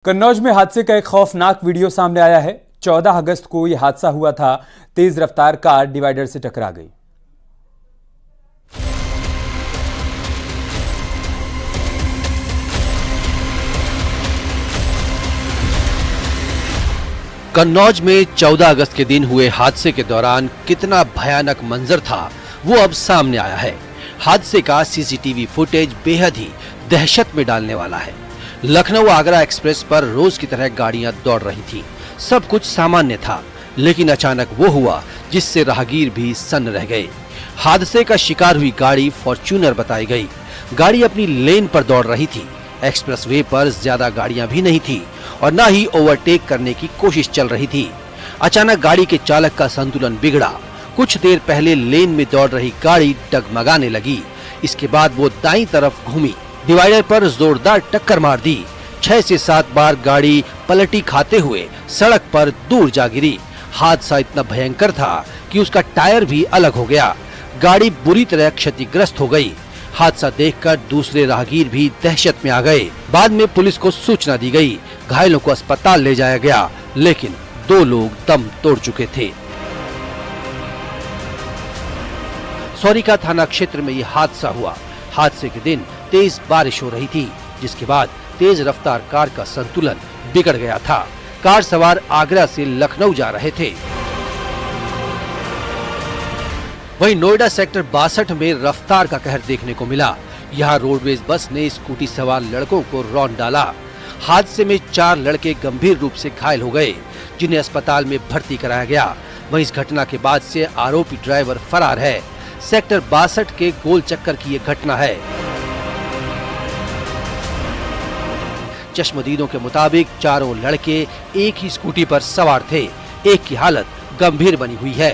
कन्नौज में हादसे का एक खौफनाक वीडियो सामने आया है। 14 अगस्त को यह हादसा हुआ था। तेज रफ्तार कार डिवाइडर से टकरा गई। कन्नौज में 14 अगस्त के दिन हुए हादसे के दौरान कितना भयानक मंजर था वो अब सामने आया है। हादसे का सीसीटीवी फुटेज बेहद ही दहशत में डालने वाला है। लखनऊ आगरा एक्सप्रेस पर रोज की तरह गाड़ियां दौड़ रही थी, सब कुछ सामान्य था, लेकिन अचानक वो हुआ जिससे राहगीर भी सन्न रह गए। हादसे का शिकार हुई गाड़ी फॉर्च्यूनर बताई गई। गाड़ी अपनी लेन पर दौड़ रही थी। एक्सप्रेसवे पर ज्यादा गाड़ियां भी नहीं थी और न ही ओवरटेक करने की कोशिश चल रही थी। अचानक गाड़ी के चालक का संतुलन बिगड़ा। कुछ देर पहले लेन में दौड़ रही गाड़ी डगमगाने लगी। इसके बाद वो दाईं तरफ घूमी, डिवाइडर पर जोरदार टक्कर मार दी। 6 से 7 बार गाड़ी पलटी खाते हुए सड़क पर दूर जा गिरी। हादसा इतना भयंकर था कि उसका टायर भी अलग हो गया। गाड़ी बुरी तरह क्षतिग्रस्त हो गई। हादसा देखकर दूसरे राहगीर भी दहशत में आ गए। बाद में पुलिस को सूचना दी गई। घायलों को अस्पताल ले जाया गया, लेकिन 2 लोग दम तोड़ चुके थे। सौरिका थाना क्षेत्र में यह हादसा हुआ। हादसे के दिन तेज बारिश हो रही थी, जिसके बाद तेज रफ्तार कार का संतुलन बिगड़ गया था। कार सवार आगरा से लखनऊ जा रहे थे। वहीं नोएडा सेक्टर 62 में रफ्तार का कहर देखने को मिला। यहाँ रोडवेज बस ने स्कूटी सवार लड़कों को रौंद डाला। हादसे में 4 लड़के गंभीर रूप से घायल हो गए, जिन्हें अस्पताल में भर्ती कराया गया। वहीं इस घटना के बाद से आरोपी ड्राइवर फरार है। सेक्टर 62 के गोल चक्कर की ये घटना है। चश्मदीदों के मुताबिक चारों लड़के एक ही स्कूटी पर सवार थे। एक की हालत गंभीर बनी हुई है।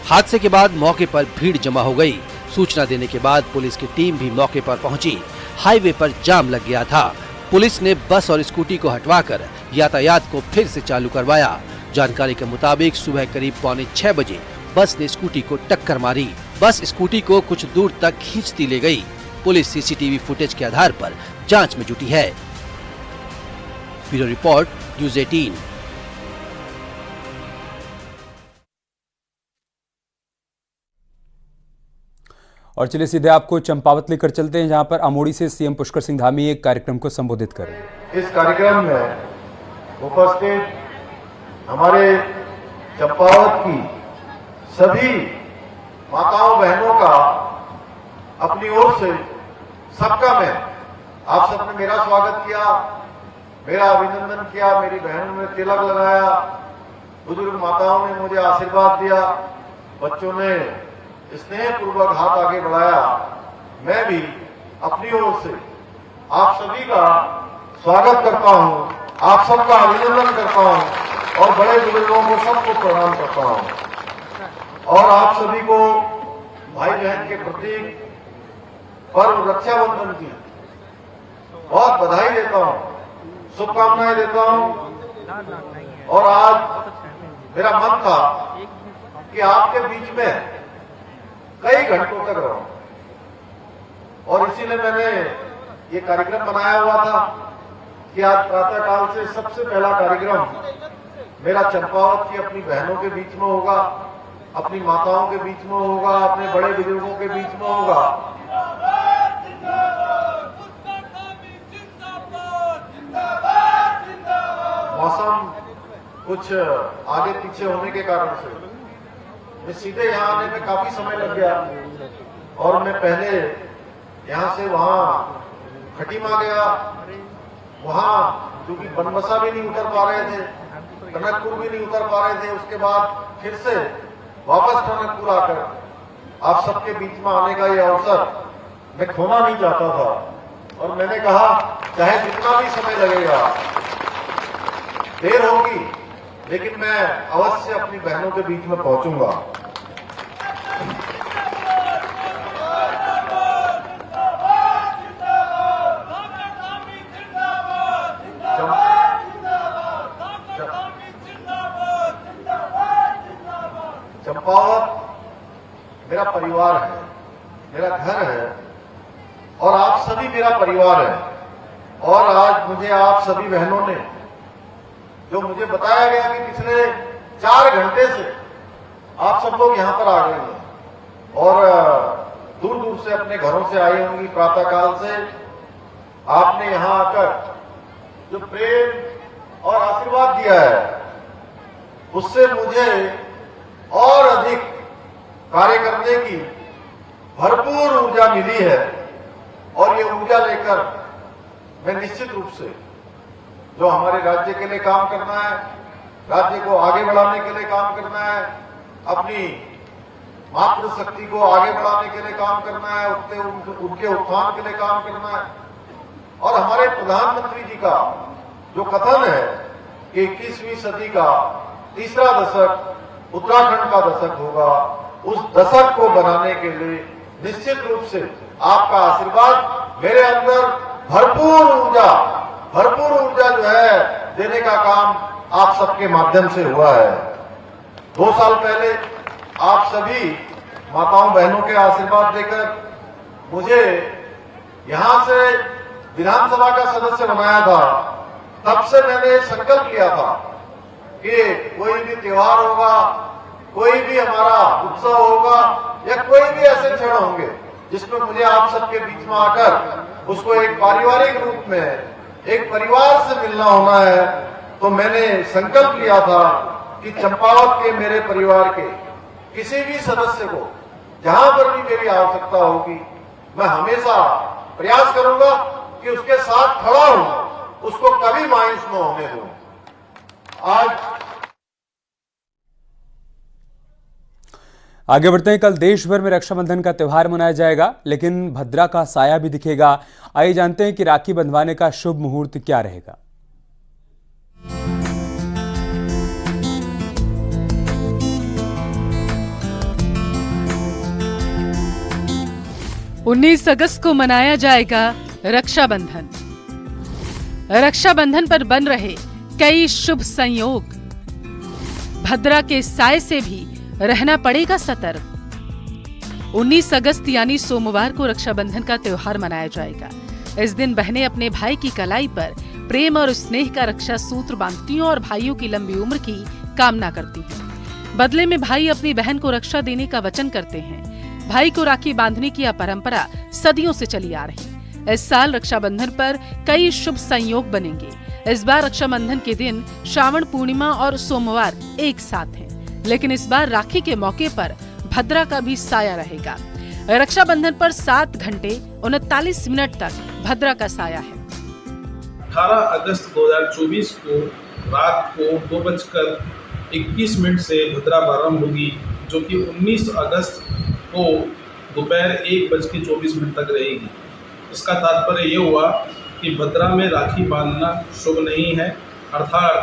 हादसे के बाद मौके पर भीड़ जमा हो गई। सूचना देने के बाद पुलिस की टीम भी मौके पर पहुंची। हाईवे पर जाम लग गया था। पुलिस ने बस और स्कूटी को हटवाकर यातायात को फिर से चालू करवाया। जानकारी के मुताबिक सुबह करीब 5:45 बजे बस ने स्कूटी को टक्कर मारी। बस स्कूटी को कुछ दूर तक खींचती ले गई। पुलिस सीसीटीवी फुटेज के आधार पर जांच में जुटी है। Bureau report, news 18। और चलिए सीधे आपको चंपावत लेकर चलते हैं, जहां पर अमोड़ी से सीएम पुष्कर सिंह धामी एक कार्यक्रम को संबोधित कर रहे हैं। इस कार्यक्रम में उपस्थित हमारे चंपावत की सभी माताओं बहनों का अपनी ओर से सबका मैं आप सबने मेरा स्वागत किया, मेरा अभिनंदन किया, मेरी बहनों ने तिलक लगाया, बुजुर्ग माताओं ने मुझे आशीर्वाद दिया, बच्चों ने स्नेह पूर्वक हाथ आगे बढ़ाया। मैं भी अपनी ओर से आप सभी का स्वागत करता हूं, आप सबका अभिनंदन करता हूं और बड़े बुजुर्गों को सबको प्रणाम करता हूं और आप सभी को भाई बहन के प्रतीक पर्व रक्षाबंधन की बहुत बधाई देता हूं, शुभकामनाएं देता हूं। और आज मेरा मन था कि आपके बीच में कई घंटों तक रहूं और इसीलिए मैंने ये कार्यक्रम बनाया हुआ था कि आज प्रातःकाल से सबसे पहला कार्यक्रम मेरा चंपावत की अपनी बहनों के बीच में होगा, अपनी माताओं के बीच में होगा, अपने बड़े बुजुर्गों के बीच में होगा। मौसम कुछ आगे पीछे होने के कारण से मैं सीधे यहाँ आने में काफी समय लग गया और मैं पहले यहाँ से वहाँ खटीमा गया। वहाँ क्योंकि बनबसा भी नहीं उतर पा रहे थे, टनकपुर भी नहीं उतर पा रहे थे, उसके बाद फिर से वापस टनकपुर आकर आप सबके बीच में आने का ये अवसर मैं खोना नहीं चाहता था और मैंने कहा चाहे जितना भी समय लगेगा, देर होगी, लेकिन मैं अवश्य अपनी बहनों के बीच में पहुंचूंगा। चंपावत मेरा परिवार है, मेरा घर है और आप सभी मेरा परिवार है। और आज मुझे आप सभी बहनों ने जो मुझे बताया गया कि पिछले 4 घंटे से आप सब लोग यहां पर आ गए हैं और दूर दूर से अपने घरों से आई होंगी, प्रातःकाल से आपने यहां आकर जो प्रेम और आशीर्वाद दिया है उससे मुझे और अधिक कार्य करने की भरपूर ऊर्जा मिली है। और ये ऊर्जा लेकर मैं निश्चित रूप से जो हमारे राज्य के लिए काम करना है, राज्य को आगे बढ़ाने के लिए काम करना है, अपनी मातृशक्ति को आगे बढ़ाने के लिए काम करना है, उनके उत्थान के लिए काम करना है। और हमारे प्रधानमंत्री जी का जो कथन है कि 21वीं सदी का तीसरा दशक उत्तराखंड का दशक होगा, उस दशक को बनाने के लिए निश्चित रूप से आपका आशीर्वाद, मेरे अंदर भरपूर ऊर्जा जो है देने का काम आप सबके माध्यम से हुआ है। 2 साल पहले आप सभी माताओं बहनों के आशीर्वाद देकर मुझे यहां से विधानसभा का सदस्य बनाया था। तब से मैंने संकल्प लिया था कि कोई भी त्योहार होगा, कोई भी हमारा उत्सव होगा या कोई भी ऐसे क्षण होंगे जिसमें मुझे आप सबके बीच में आकर उसको एक पारिवारिक रूप में एक परिवार से मिलना होना है। तो मैंने संकल्प लिया था कि चंपावत के मेरे परिवार के किसी भी सदस्य को जहां पर भी मेरी आवश्यकता होगी मैं हमेशा प्रयास करूंगा कि उसके साथ खड़ा हूं, उसको कभी मायूस न होने दूं। आज आगे बढ़ते हैं। कल देश भर में रक्षाबंधन का त्यौहार मनाया जाएगा, लेकिन भद्रा का साया भी दिखेगा। आइए जानते हैं कि राखी बंधवाने का शुभ मुहूर्त क्या रहेगा। उन्नीस अगस्त को मनाया जाएगा रक्षाबंधन। रक्षाबंधन पर बन रहे कई शुभ संयोग। भद्रा के साय से भी रहना पड़ेगा सतर्क। 19 अगस्त यानी सोमवार को रक्षाबंधन का त्यौहार मनाया जाएगा। इस दिन बहनें अपने भाई की कलाई पर प्रेम और स्नेह का रक्षा सूत्र बांधती हैं और भाइयों की लंबी उम्र की कामना करती हैं। बदले में भाई अपनी बहन को रक्षा देने का वचन करते हैं। भाई को राखी बांधने की यह परंपरा सदियों से चली आ रही है। इस साल रक्षाबंधन पर कई शुभ संयोग बनेंगे। इस बार रक्षाबंधन के दिन श्रावण पूर्णिमा और सोमवार एक साथ हैं। लेकिन इस बार राखी के मौके पर भद्रा का भी साया रहेगा। रक्षाबंधन पर 7 घंटे 39 मिनट तक भद्रा का साया है। 18 अगस्त 2024 को रात को 2:21 से भद्रा प्रारंभ होगी, जो कि 19 अगस्त को दोपहर 1:24 तक रहेगी। इसका तात्पर्य ये हुआ कि भद्रा में राखी बांधना शुभ नहीं है, अर्थात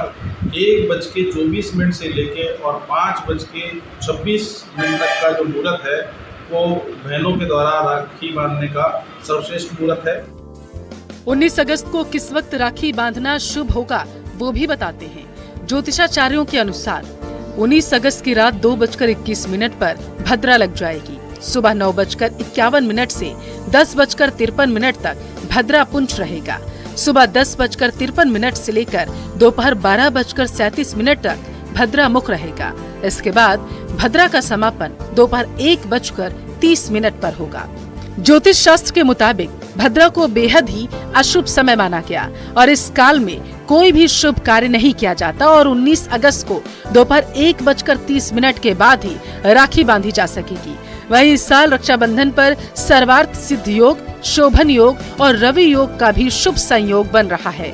1:24 से लेके और 5:26 तक का जो मुहूर्त है वो बहनों के द्वारा राखी बांधने का सर्वश्रेष्ठ मुहूर्त है। 19 अगस्त को किस वक्त राखी बांधना शुभ होगा वो भी बताते हैं। ज्योतिषाचार्यों के अनुसार 19 अगस्त की रात 2:21 पर भद्रा लग जाएगी। सुबह 9:51 से 10:53 तक भद्रा पुंछ रहेगा। सुबह 10:53 से लेकर दोपहर 12:37 तक भद्रा मुख रहेगा। इसके बाद भद्रा का समापन दोपहर 1:30 पर होगा। ज्योतिष शास्त्र के मुताबिक भद्रा को बेहद ही अशुभ समय माना गया और इस काल में कोई भी शुभ कार्य नहीं किया जाता और 19 अगस्त को दोपहर 1:30 के बाद ही राखी बांधी जा सकेगी। वहीं इस साल रक्षाबंधन पर सर्वार्थ सिद्ध योग, शोभन योग और रवि योग का भी शुभ संयोग बन रहा है।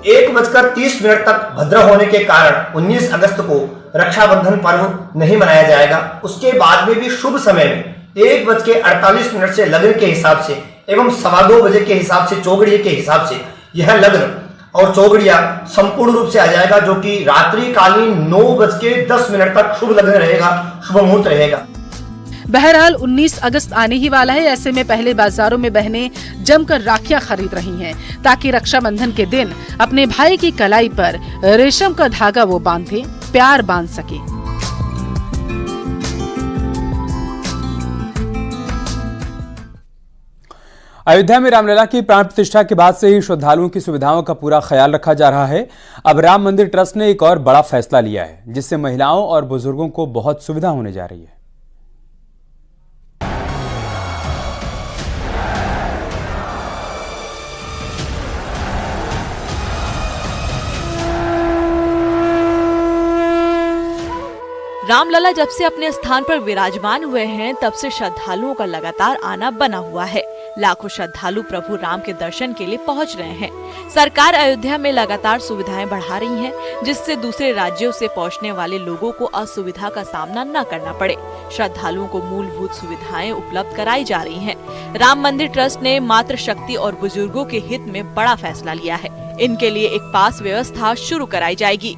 1:30 तक भद्रा होने के कारण 19 अगस्त को रक्षाबंधन पर्व नहीं मनाया जाएगा। उसके बाद में भी शुभ समय में 1:48 से लग्न के हिसाब से एवं 2:15 बजे के हिसाब से चौगड़िया के हिसाब से यह लग्न और चौगड़िया संपूर्ण रूप से आ जाएगा, जो कि रात्रिकालीन 9:10 तक शुभ लग्न रहेगा, शुभ मुहूर्त रहेगा। बहरहाल 19 अगस्त आने ही वाला है। ऐसे में पहले बाजारों में बहनें जमकर राखियां खरीद रही हैं ताकि रक्षाबंधन के दिन अपने भाई की कलाई पर रेशम का धागा वो बांधे, प्यार बांध सके। अयोध्या में रामलला की प्राण प्रतिष्ठा के बाद से ही श्रद्धालुओं की सुविधाओं का पूरा ख्याल रखा जा रहा है। अब राम मंदिर ट्रस्ट ने एक और बड़ा फैसला लिया है, जिससे महिलाओं और बुजुर्गों को बहुत सुविधा होने जा रही है। रामलला जब से अपने स्थान पर विराजमान हुए हैं, तब से श्रद्धालुओं का लगातार आना बना हुआ है। लाखों श्रद्धालु प्रभु राम के दर्शन के लिए पहुंच रहे हैं। सरकार अयोध्या में लगातार सुविधाएं बढ़ा रही है, जिससे दूसरे राज्यों से पहुंचने वाले लोगों को असुविधा का सामना न करना पड़े। श्रद्धालुओं को मूलभूत सुविधाएं उपलब्ध कराई जा रही हैं। राम मंदिर ट्रस्ट ने मातृ शक्ति और बुजुर्गों के हित में बड़ा फैसला लिया है। इनके लिए एक पास व्यवस्था शुरू कराई जाएगी।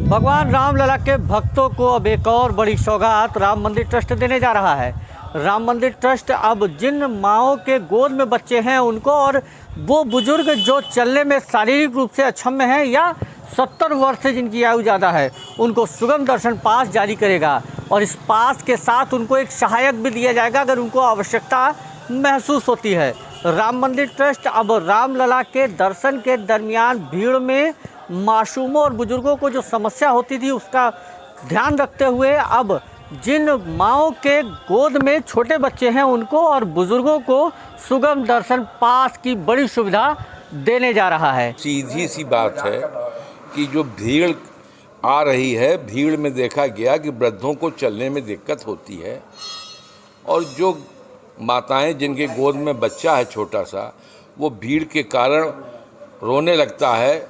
भगवान रामलला के भक्तों को अब एक और बड़ी सौगात राम मंदिर ट्रस्ट देने जा रहा है। राम मंदिर ट्रस्ट अब जिन माँओं के गोद में बच्चे हैं उनको, और वो बुजुर्ग जो चलने में शारीरिक रूप से अक्षम हैं या 70 वर्ष से जिनकी आयु ज़्यादा है, उनको सुगम दर्शन पास जारी करेगा। और इस पास के साथ उनको एक सहायक भी दिया जाएगा अगर उनको आवश्यकता महसूस होती है। राम मंदिर ट्रस्ट अब रामलला के दर्शन के दरमियान भीड़ में मासूमों और बुजुर्गों को जो समस्या होती थी उसका ध्यान रखते हुए अब जिन माँओं के गोद में छोटे बच्चे हैं उनको और बुजुर्गों को सुगम दर्शन पास की बड़ी सुविधा देने जा रहा है। सीधी सी बात है कि जो भीड़ आ रही है, भीड़ में देखा गया कि वृद्धों को चलने में दिक्कत होती है और जो माताएं जिनके गोद में बच्चा है छोटा सा, वो भीड़ के कारण रोने लगता है,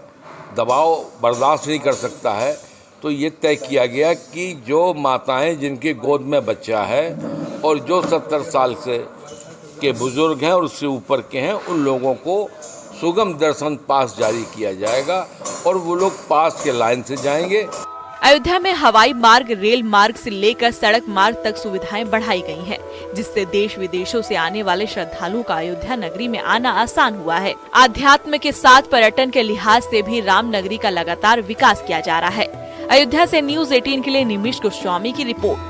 दबाव बर्दाश्त नहीं कर सकता है। तो ये तय किया गया कि जो माताएं जिनके गोद में बच्चा है और जो 70 साल से के बुजुर्ग हैं और उससे ऊपर के हैं, उन लोगों को सुगम दर्शन पास जारी किया जाएगा और वो लोग पास के लाइन से जाएंगे। अयोध्या में हवाई मार्ग, रेल मार्ग से लेकर सड़क मार्ग तक सुविधाएं बढ़ाई गई हैं, जिससे देश विदेशों से आने वाले श्रद्धालुओं का अयोध्या नगरी में आना आसान हुआ है। आध्यात्म के साथ पर्यटन के लिहाज से भी राम नगरी का लगातार विकास किया जा रहा है। अयोध्या से न्यूज़ 18 के लिए निमिष गोस्वामी की रिपोर्ट।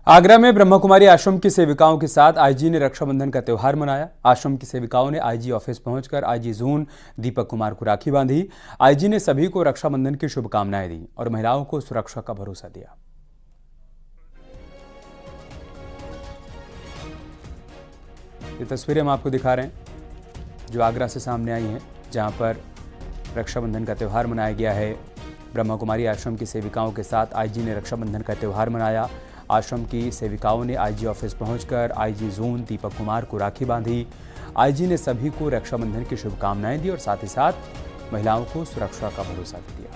आगरा में ब्रह्मकुमारी आश्रम की सेविकाओं के साथ आईजी ने रक्षाबंधन का त्यौहार मनाया। आश्रम की सेविकाओं ने आईजी ऑफिस पहुंचकर आईजी जोन दीपक कुमार को राखी बांधी। आईजी ने सभी को रक्षाबंधन की शुभकामनाएं दी और महिलाओं को सुरक्षा का भरोसा दिया। ये तस्वीरें हम आपको दिखा रहे हैं जो आगरा से सामने आई हैं, जहां पर रक्षाबंधन का त्यौहार मनाया गया है। ब्रह्मकुमारी आश्रम की सेविकाओं के साथ आईजी ने रक्षाबंधन का त्यौहार मनाया। आश्रम की सेविकाओं ने आईजी ऑफिस पहुंचकर आईजी जोन दीपक कुमार को राखी बांधी। आईजी ने सभी को रक्षाबंधन की शुभकामनाएं दी और साथ ही साथ महिलाओं को सुरक्षा का भरोसा दिया।